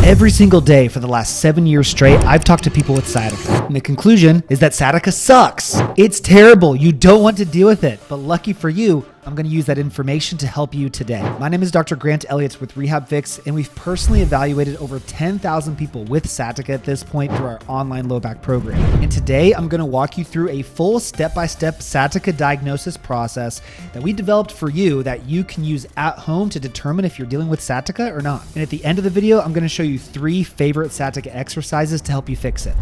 Every single day for the last 7 years straight, I've talked to people with sciatica. And the conclusion is that sciatica sucks. It's terrible. You don't want to deal with it. But lucky for you, I'm going to use that information to help you today. My name is Dr. Grant Elliott with RehabFix, and we've personally evaluated over 10,000 people with sciatica at this point through our online low back program. And today, I'm going to walk you through a full step-by-step sciatica diagnosis process that we developed for you that you can use at home to determine if you're dealing with sciatica or not. And at the end of the video, I'm going to show you 3 favorite sciatica exercises to help you fix it.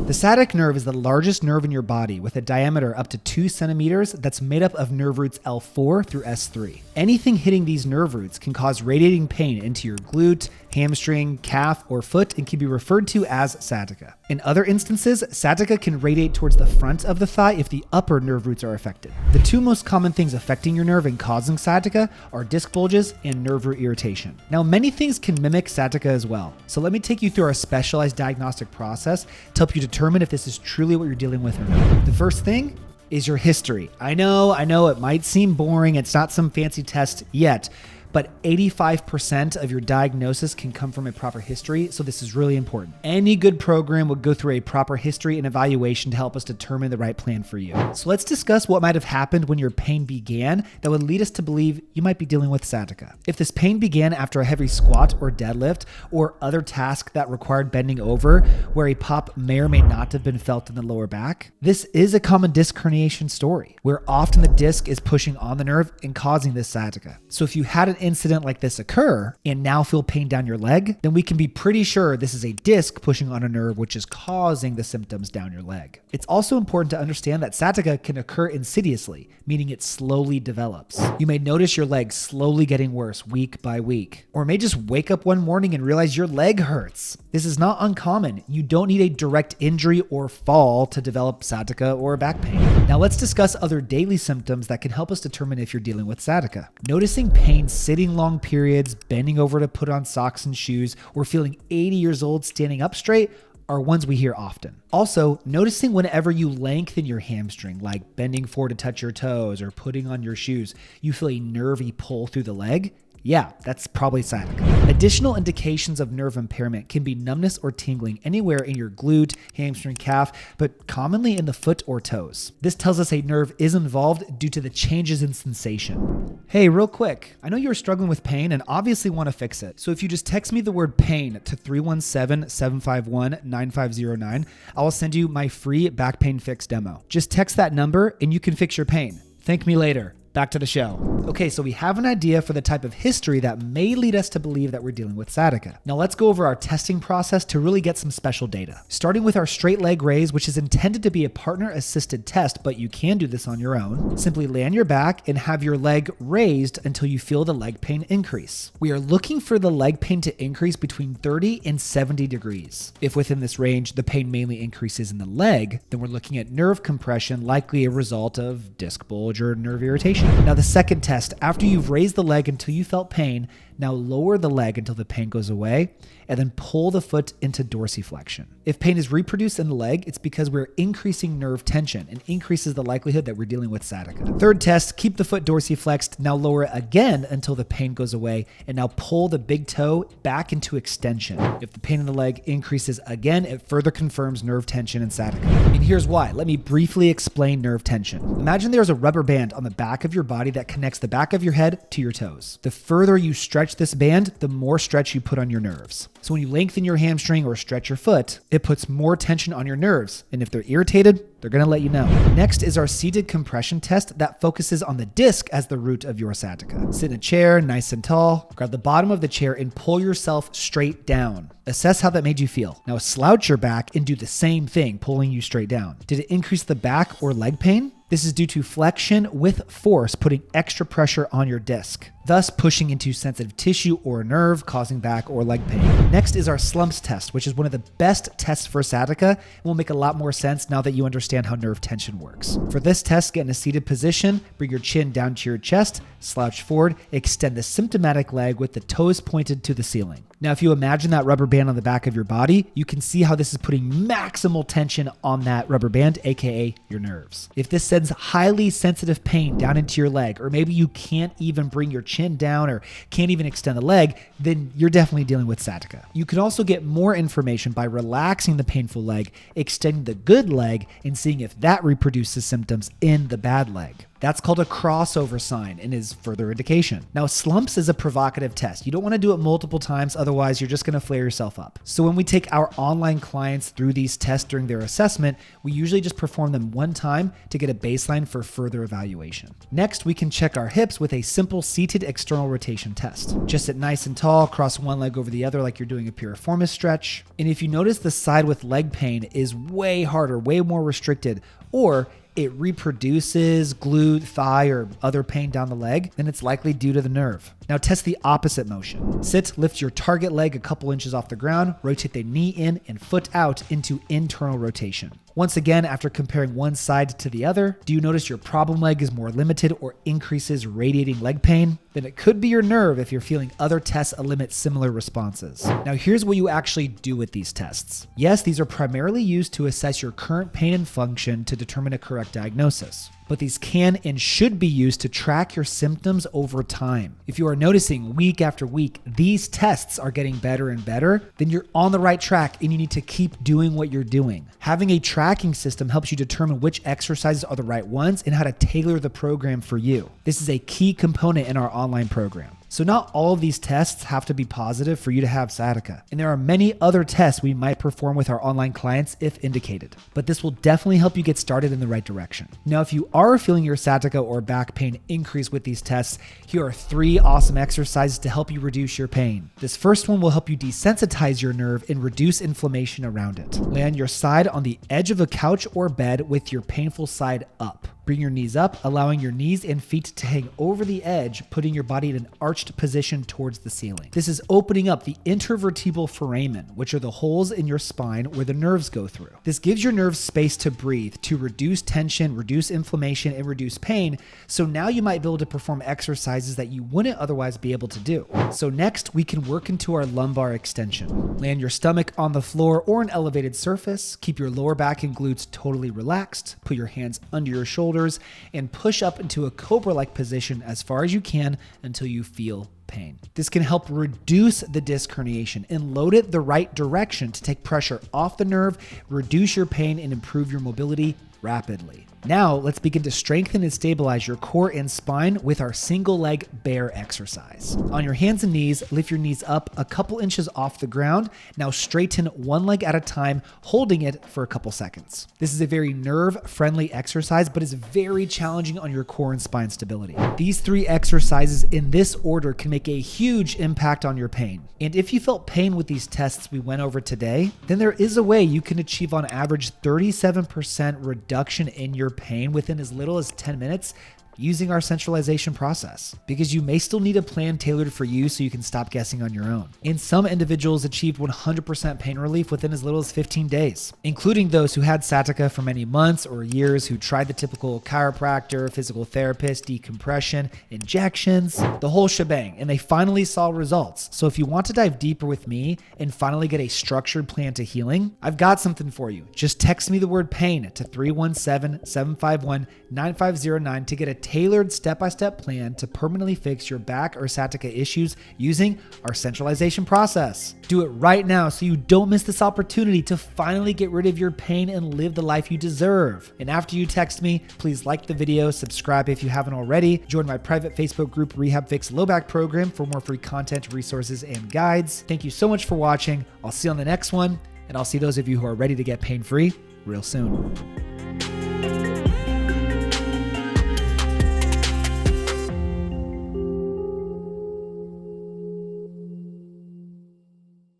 The sciatic nerve is the largest nerve in your body with a diameter up to 2 centimeters that's made up of nerve roots L4 through S3. Anything hitting these nerve roots can cause radiating pain into your glute, hamstring, calf, or foot and can be referred to as sciatica. In other instances, sciatica can radiate towards the front of the thigh if the upper nerve roots are affected. The 2 most common things affecting your nerve and causing sciatica are disc bulges and nerve root irritation. Now, many things can mimic sciatica as well. So let me take you through our specialized diagnostic process to help you determine if this is truly what you're dealing with or not. The first thing is your history. I know it might seem boring. It's not some fancy test yet, but 85% of your diagnosis can come from a proper history, so this is really important. Any good program would go through a proper history and evaluation to help us determine the right plan for you. So let's discuss what might have happened when your pain began that would lead us to believe you might be dealing with sciatica. If this pain began after a heavy squat or deadlift or other task that required bending over where a pop may or may not have been felt in the lower back, this is a common disc herniation story where often the disc is pushing on the nerve and causing this sciatica. So if you had an incident like this occur and now feel pain down your leg, then we can be pretty sure this is a disc pushing on a nerve which is causing the symptoms down your leg. It's also important to understand that sciatica can occur insidiously, meaning it slowly develops. You may notice your leg slowly getting worse week by week, or may just wake up one morning and realize your leg hurts. This is not uncommon. You don't need a direct injury or fall to develop sciatica or back pain. Now let's discuss other daily symptoms that can help us determine if you're dealing with sciatica. Noticing pain sitting long periods, bending over to put on socks and shoes, or feeling 80 years old standing up straight are ones we hear often. Also, noticing whenever you lengthen your hamstring, like bending forward to touch your toes or putting on your shoes, you feel a nervy pull through the leg. Yeah, that's probably sciatica. Additional indications of nerve impairment can be numbness or tingling anywhere in your glute, hamstring, calf, but commonly in the foot or toes. This tells us a nerve is involved due to the changes in sensation. Hey, real quick, I know you're struggling with pain and obviously want to fix it. So if you just text me the word pain to 317-751-9509, I will send you my free back pain fix demo. Just text that number and you can fix your pain. Thank me later. Back to the show. Okay, so we have an idea for the type of history that may lead us to believe that we're dealing with sciatica. Now let's go over our testing process to really get some special data. Starting with our straight leg raise, which is intended to be a partner-assisted test, but you can do this on your own. Simply lay on your back and have your leg raised until you feel the leg pain increase. We are looking for the leg pain to increase between 30 and 70 degrees. If within this range, the pain mainly increases in the leg, then we're looking at nerve compression, likely a result of disc bulge or nerve irritation. Now the second test, after you've raised the leg until you felt pain, now lower the leg until the pain goes away and then pull the foot into dorsiflexion. If pain is reproduced in the leg, it's because we're increasing nerve tension and increases the likelihood that we're dealing with sciatica. Third test, keep the foot dorsiflexed, now lower it again until the pain goes away and now pull the big toe back into extension. If the pain in the leg increases again, it further confirms nerve tension and sciatica. And here's why. Let me briefly explain nerve tension. Imagine there's a rubber band on the back of your body that connects the back of your head to your toes. The further you stretch this band, the more stretch you put on your nerves. So when you lengthen your hamstring or stretch your foot, it puts more tension on your nerves. And if they're irritated, they're going to let you know. Next is our seated compression test that focuses on the disc as the root of your sciatica. Sit in a chair, nice and tall. Grab the bottom of the chair and pull yourself straight down. Assess how that made you feel. Now slouch your back and do the same thing, pulling you straight down. Did it increase the back or leg pain? This is due to flexion with force putting extra pressure on your disc, thus pushing into sensitive tissue or nerve, causing back or leg pain. Next is our slumps test, which is one of the best tests for sciatica and will make a lot more sense now that you understand how nerve tension works. For this test, get in a seated position, bring your chin down to your chest, slouch forward, extend the symptomatic leg with the toes pointed to the ceiling. Now, if you imagine that rubber band on the back of your body, you can see how this is putting maximal tension on that rubber band, aka your nerves. If this sends highly sensitive pain down into your leg, or maybe you can't even bring your chin down or can't even extend the leg, then you're definitely dealing with sciatica. You can also get more information by relaxing the painful leg, extending the good leg, and seeing if that reproduces symptoms in the bad leg. That's called a crossover sign and is further indication. Now, slumps is a provocative test. You don't want to do it multiple times, otherwise you're just going to flare yourself up. So when we take our online clients through these tests during their assessment, we usually just perform them one time to get a baseline for further evaluation. Next, we can check our hips with a simple seated external rotation test. Just sit nice and tall, cross one leg over the other like you're doing a piriformis stretch. And if you notice the side with leg pain is way harder, way more restricted, or it reproduces glute, thigh, or other pain down the leg, then it's likely due to the nerve. Now test the opposite motion. Sit, lift your target leg a couple inches off the ground, rotate the knee in and foot out into internal rotation. Once again, after comparing one side to the other, do you notice your problem leg is more limited or increases radiating leg pain? Then it could be your nerve if you're feeling other tests elicit similar responses. Now here's what you actually do with these tests. Yes, these are primarily used to assess your current pain and function to determine a correct diagnosis. But these can and should be used to track your symptoms over time. If you are noticing week after week, these tests are getting better and better, then you're on the right track and you need to keep doing what you're doing. Having a tracking system helps you determine which exercises are the right ones and how to tailor the program for you. This is a key component in our online program. So not all of these tests have to be positive for you to have sciatica. And there are many other tests we might perform with our online clients if indicated. But this will definitely help you get started in the right direction. Now, if you are feeling your sciatica or back pain increase with these tests, here are 3 awesome exercises to help you reduce your pain. This first one will help you desensitize your nerve and reduce inflammation around it. Lay on your side on the edge of a couch or bed with your painful side up. Bring your knees up, allowing your knees and feet to hang over the edge, putting your body in an arched position towards the ceiling. This is opening up the intervertebral foramen, which are the holes in your spine where the nerves go through. This gives your nerves space to breathe, to reduce tension, reduce inflammation, and reduce pain. So now you might be able to perform exercises that you wouldn't otherwise be able to do. So next, we can work into our lumbar extension. Lay on your stomach on the floor or an elevated surface. Keep your lower back and glutes totally relaxed. Put your hands under your shoulders and push up into a cobra-like position as far as you can until you feel pain. This can help reduce the disc herniation and load it the right direction to take pressure off the nerve, reduce your pain, and improve your mobility rapidly. Now, let's begin to strengthen and stabilize your core and spine with our single leg bear exercise. On your hands and knees, lift your knees up a couple inches off the ground. Now straighten one leg at a time, holding it for a couple seconds. This is a very nerve-friendly exercise, but is very challenging on your core and spine stability. These 3 exercises in this order can make a huge impact on your pain. And if you felt pain with these tests we went over today, then there is a way you can achieve on average 37% reduction in your pain within as little as 10 minutes using our centralization process, because you may still need a plan tailored for you so you can stop guessing on your own. And some individuals achieved 100% pain relief within as little as 15 days, including those who had sciatica for many months or years, who tried the typical chiropractor, physical therapist, decompression, injections, the whole shebang, and they finally saw results. So if you want to dive deeper with me and finally get a structured plan to healing, I've got something for you. Just text me the word pain to 317-751-9509 to get a tailored step-by-step plan to permanently fix your back or sciatica issues using our centralization process. Do it right now so you don't miss this opportunity to finally get rid of your pain and live the life you deserve. And after you text me, please like the video, subscribe if you haven't already, join my private Facebook group RehabFix Low Back Program for more free content, resources, and guides. Thank you so much for watching. I'll see you on the next one, and I'll see those of you who are ready to get pain-free real soon.